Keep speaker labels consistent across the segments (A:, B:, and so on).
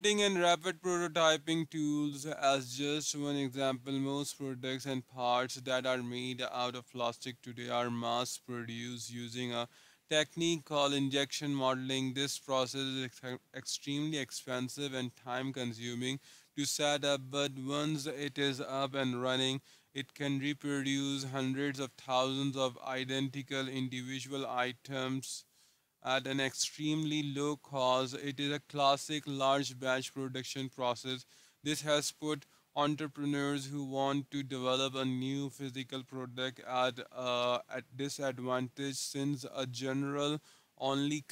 A: Piloting and rapid prototyping tools, as just one example, most products and parts that are made out of plastic today are mass produced using a technique called injection molding. This process is extremely expensive and time consuming to set up, but once it is up and running, it can reproduce hundreds of thousands of identical individual items at an extremely low cost. It is a classic large batch production process. This has put entrepreneurs who want to develop a new physical product at disadvantage, since a general only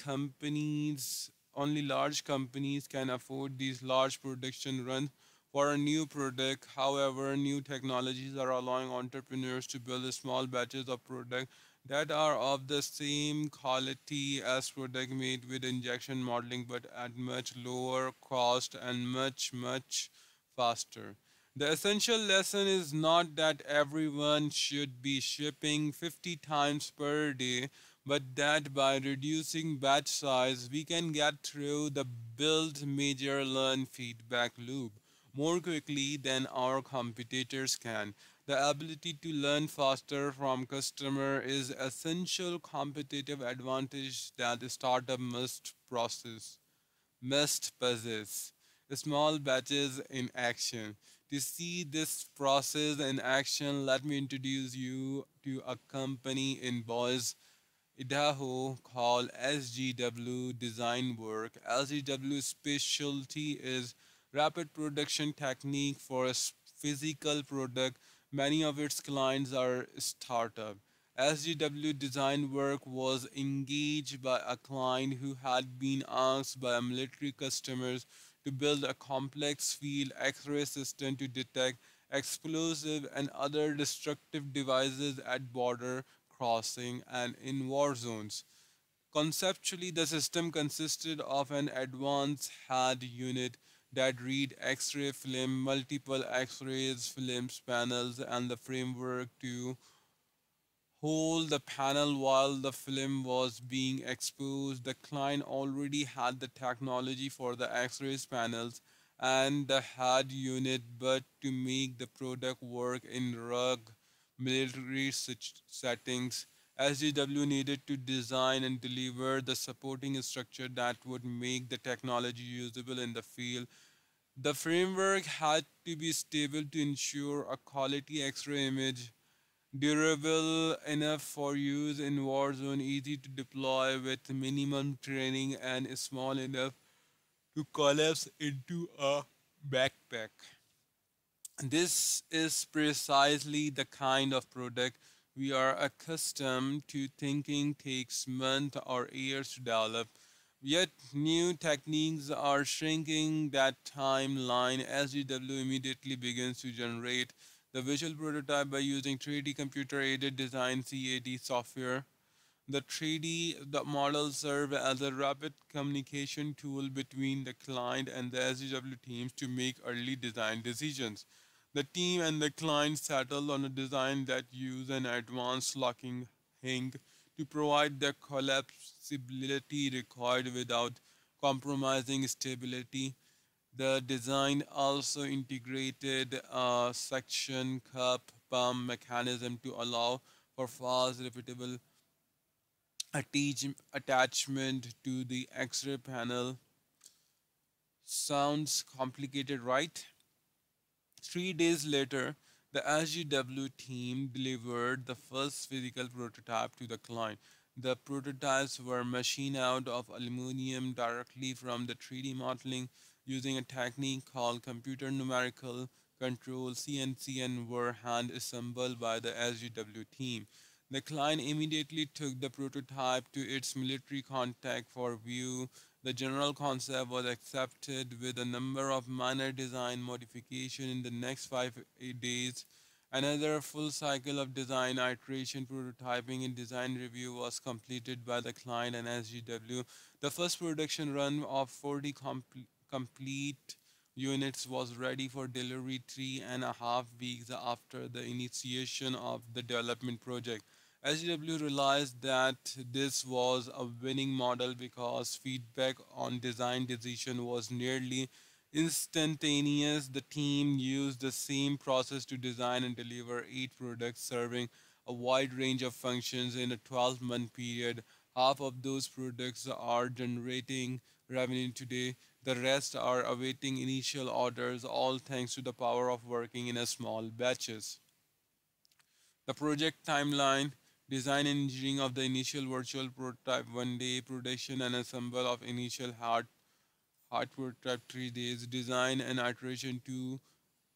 A: large companies can afford these large production runs for a new product. However, new technologies are allowing entrepreneurs to build small batches of product that are of the same quality as product made with injection modeling, but at much lower cost and much faster. The essential lesson is not that everyone should be shipping 50 times per day, but that by reducing batch size we can get through the build, measure, learn feedback loop more quickly than our competitors can. The ability to learn faster from customer is essential competitive advantage that the startup must possess. Small batches in action. To see this process in action, let me introduce you to a company in Boise, Idaho called SGW Design Work. SGW specialty is rapid production technique for a physical product. Many of its clients are startup. SGW Design Work was engaged by a client who had been asked by a military customers to build a complex field X-ray system to detect explosive and other destructive devices at border crossing and in war zones. Conceptually, the system consisted of an advanced HUD unit that read X-ray film, multiple X-rays films panels, and the framework to hold the panel while the film was being exposed. The client already had the technology for the X-rays panels and the HUD unit, but to make the product work in rugged military settings, SGW needed to design and deliver the supporting structure that would make the technology usable in the field. The framework had to be stable to ensure a quality X-ray image, durable enough for use in war zone, easy to deploy with minimum training, and small enough to collapse into a backpack. This is precisely the kind of product we are accustomed to thinking takes months or years to develop. Yet new techniques are shrinking that timeline. SGW immediately begins to generate the visual prototype by using 3D computer aided design CAD software. The models serve as a rapid communication tool between the client and the SGW teams to make early design decisions. The team and the client settle on a design that use an advanced locking hing to provide the collapsibility required without compromising stability. The design also integrated a suction cup pump mechanism to allow for fast, repeatable attachment to the X-ray panel. Sounds complicated, right? 3 days later, the SGW team delivered the first physical prototype to the client. The prototypes were machined out of aluminum directly from the 3D modeling using a technique called computer numerical control CNC and were hand assembled by the SGW team. The client immediately took the prototype to its military contact for view. The general concept was accepted with a number of minor design modifications in the next 5 days. Another full cycle of design iteration, prototyping, and design review was completed by the client and SGW. The first production run of 40 complete units was ready for delivery 3.5 weeks after the initiation of the development project. SGW realized that this was a winning model because feedback on design decision was nearly instantaneous. The team used the same process to design and deliver 8 products serving a wide range of functions in a 12-month period. Half of those products are generating revenue today. The rest are awaiting initial orders, all thanks to the power of working in a small batches. The project timeline: design and engineering of the initial virtual prototype 1 day, production and assemble of initial hard prototype 3 days, design and iteration 2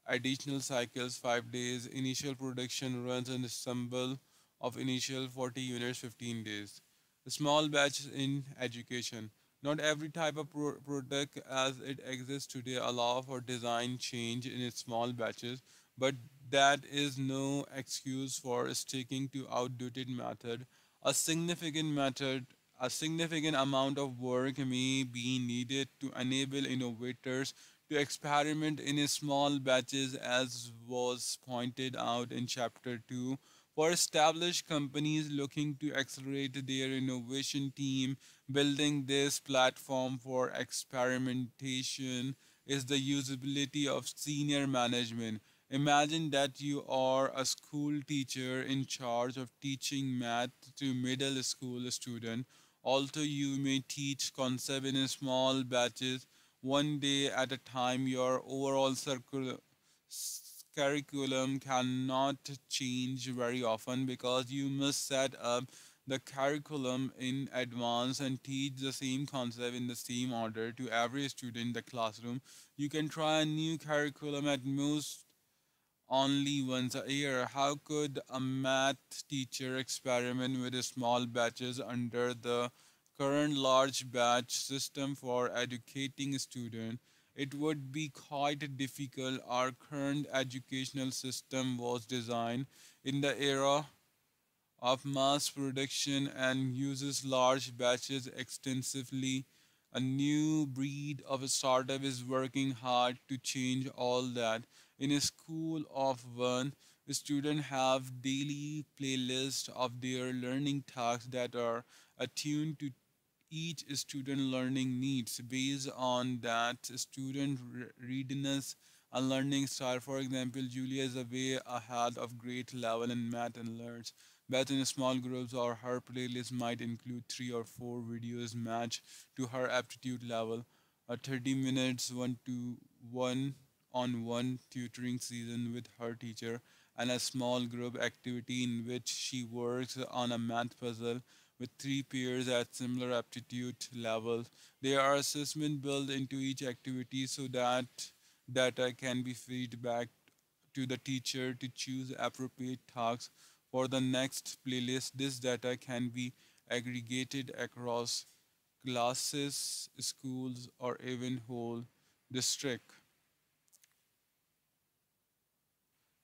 A: additional cycles 5 days, initial production runs and assemble of initial 40 units 15 days. The small batch in education. Not every type of product as it exists today allow for design change in its small batches, but that is no excuse for sticking to outdated method. A significant method a significant amount of work may be needed to enable innovators to experiment in small batches, as was pointed out in Chapter 2. For established companies looking to accelerate their innovation team, building this platform for experimentation is the usability of senior management. Imagine that you are a school teacher in charge of teaching math to middle school students. Although you may teach concept in small batches, 1 day at a time, your overall curriculum cannot change very often because you must set up the curriculum in advance and teach the same concept in the same order to every student in the classroom. You can try a new curriculum at most only once a year. How could a math teacher experiment with small batches under the current large batch system for educating students? It would be quite difficult. Our current educational system was designed in the era of mass production and uses large batches extensively. A new breed of a startup is working hard to change all that. In a school of one, students have daily playlists of their learning tasks that are attuned to each student learning needs based on that student readiness and learning style. For example, Julia is a way ahead of grade level in math and learns math in small groups, or her playlist might include 3 or 4 videos matched to her aptitude level. A 30 minutes one on one tutoring season with her teacher, and a small group activity in which she works on a math puzzle with 3 peers at similar aptitude levels. There are assessments built into each activity so that data can be fed back to the teacher to choose appropriate tasks for the next playlist. This data can be aggregated across classes, schools, or even whole district.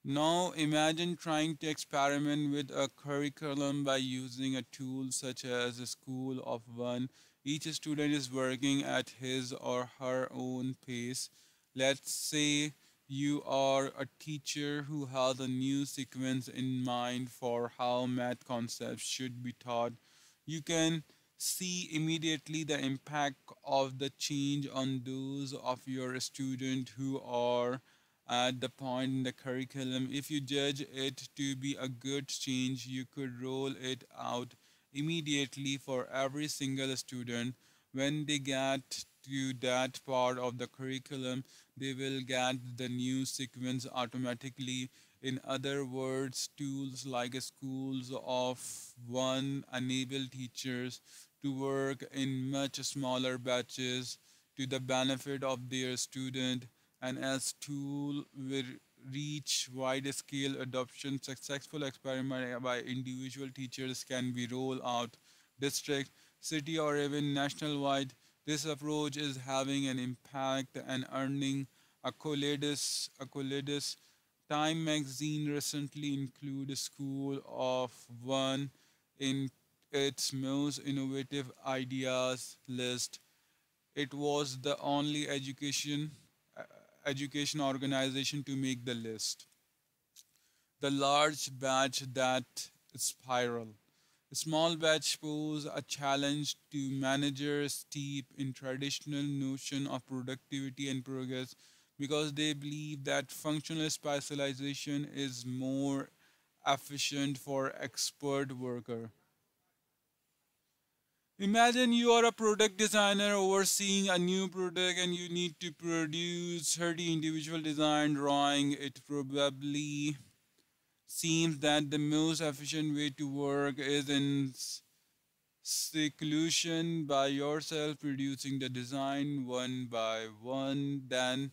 A: Now imagine trying to experiment with a curriculum by using a tool such as a school of one. Each student is working at his or her own pace. Let's say you are a teacher who has a new sequence in mind for how math concepts should be taught. You can see immediately the impact of the change on those of your students who are at the point in the curriculum. If you judge it to be a good change, you could roll it out immediately for every single student. When they get to that part of the curriculum, they will get the new sequence automatically. In other words, tools like schools of one enable teachers to work in much smaller batches to the benefit of their student, and as tool will reach wide scale adoption. Successful experiment by individual teachers can be rolled out district, city, or even national wide. This approach is having an impact and earning accolades. Time magazine recently included School of One in its most innovative ideas list. It was the only uh, education organization to make the list. The large batch that spiral. Small batch pose a challenge to managers steep in traditional notion of productivity and progress because they believe that functional specialization is more efficient for expert worker. Imagine you are a product designer overseeing a new product and you need to produce 30 individual design drawing. It probably seems that the most efficient way to work is in seclusion by yourself, producing the design one by one. Then,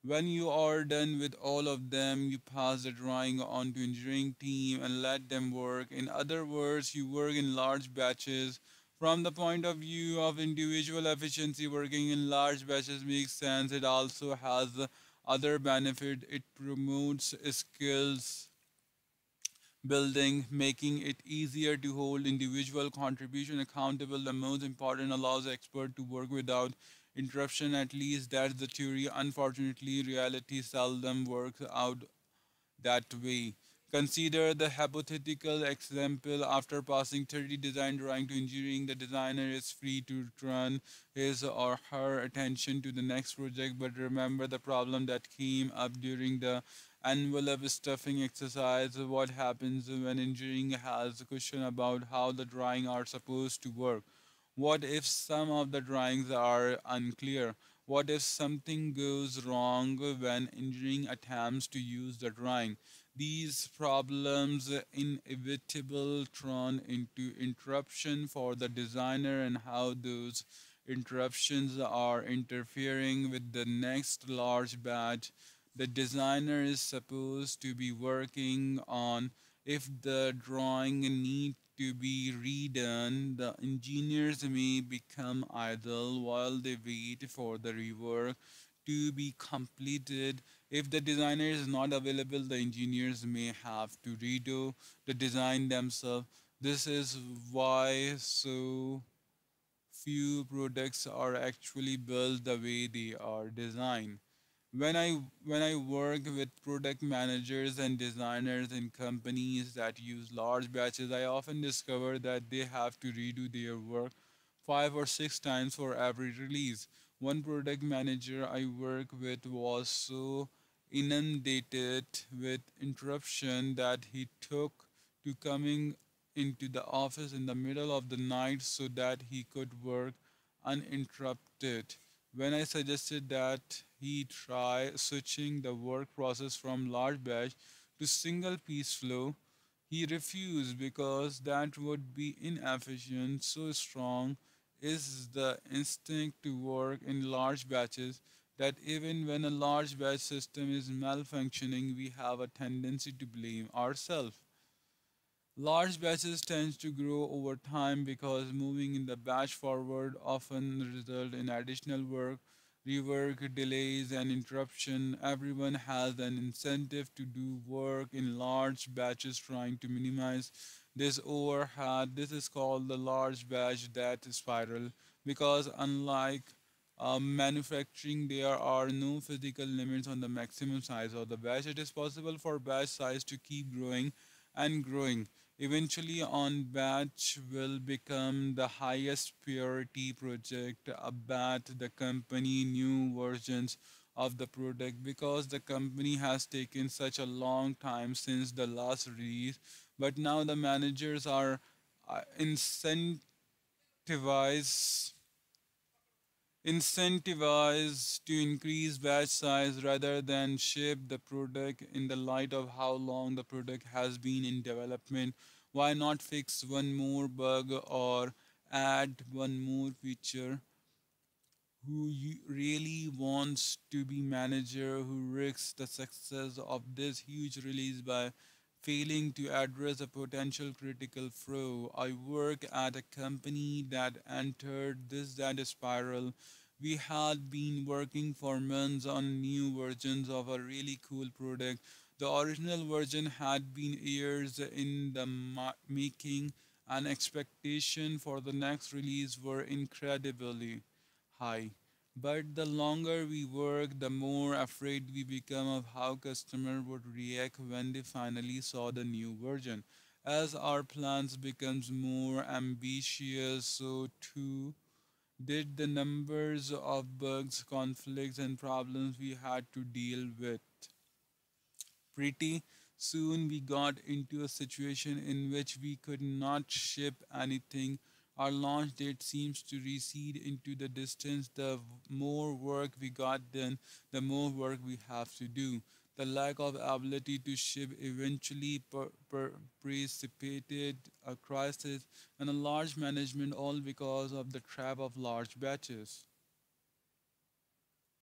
A: when you are done with all of them, you pass the drawing on to engineering team and let them work. In other words, you work in large batches. From the point of view of individual efficiency, working in large batches makes sense. It also has other benefit. It promotes skills building, making it easier to hold individual contribution accountable. The most important allows expert to work without interruption. At least that's the theory. Unfortunately, reality seldom works out that way. Consider the hypothetical example after passing 30 design drawing to engineering, the designer is free to turn his or her attention to the next project. But remember the problem that came up during the envelope stuffing exercise. What happens when engineering has a question about how the drawing are supposed to work? What if some of the drawings are unclear? What if something goes wrong when engineering attempts to use the drawing? These problems inevitable turn into interruption for the designer, and how those interruptions are interfering with the next large batch the designer is supposed to be working on. If the drawing need to be redone, the engineers may become idle while they wait for the rework to be completed. If the designer is not available, the engineers may have to redo the design themselves. This is why so few products are actually built the way they are designed. When I work with product managers and designers in companies that use large batches, I often discover that they have to redo their work 5 or 6 times for every release. One product manager I work with was so inundated with interruption that he took to coming into the office in the middle of the night so that he could work uninterrupted. When I suggested that he try switching the work process from large batch to single piece flow, he refused because that would be inefficient. So strong is the instinct to work in large batches that even when a large batch system is malfunctioning, we have a tendency to blame ourselves. Large batches tend to grow over time because moving in the batch forward often result in additional work, rework, delays, and interruption. Everyone has an incentive to do work in large batches, trying to minimize this overhead. This is called the large batch death spiral because unlike manufacturing, there are no physical limits on the maximum size of the batch. It is possible for batch size to keep growing and growing. Eventually, on batch will become the highest priority project about the company new versions of the product because the company has taken such a long time since the last release. But now the managers are incentivized to increase batch size rather than shape the product in the light of how long the product has been in development. Why not fix one more bug or add one more feature? Who really wants to be manager who risks the success of this huge release by failing to address a potential critical flaw? I work at a company that entered this data spiral. We had been working for months on new versions of a really cool product. The original version had been years in the making, and expectation for the next release were incredibly high. But the longer we work, the more afraid we become of how customers would react when they finally saw the new version. As our plans becomes more ambitious, so too did the numbers of bugs, conflicts, and problems we had to deal with. Pretty soon, we got into a situation in which we could not ship anything. Our launch date seems to recede into the distance. The more work we got done, the more work we have to do. The lack of ability to ship eventually precipitated a crisis and a large management, all because of the trap of large batches.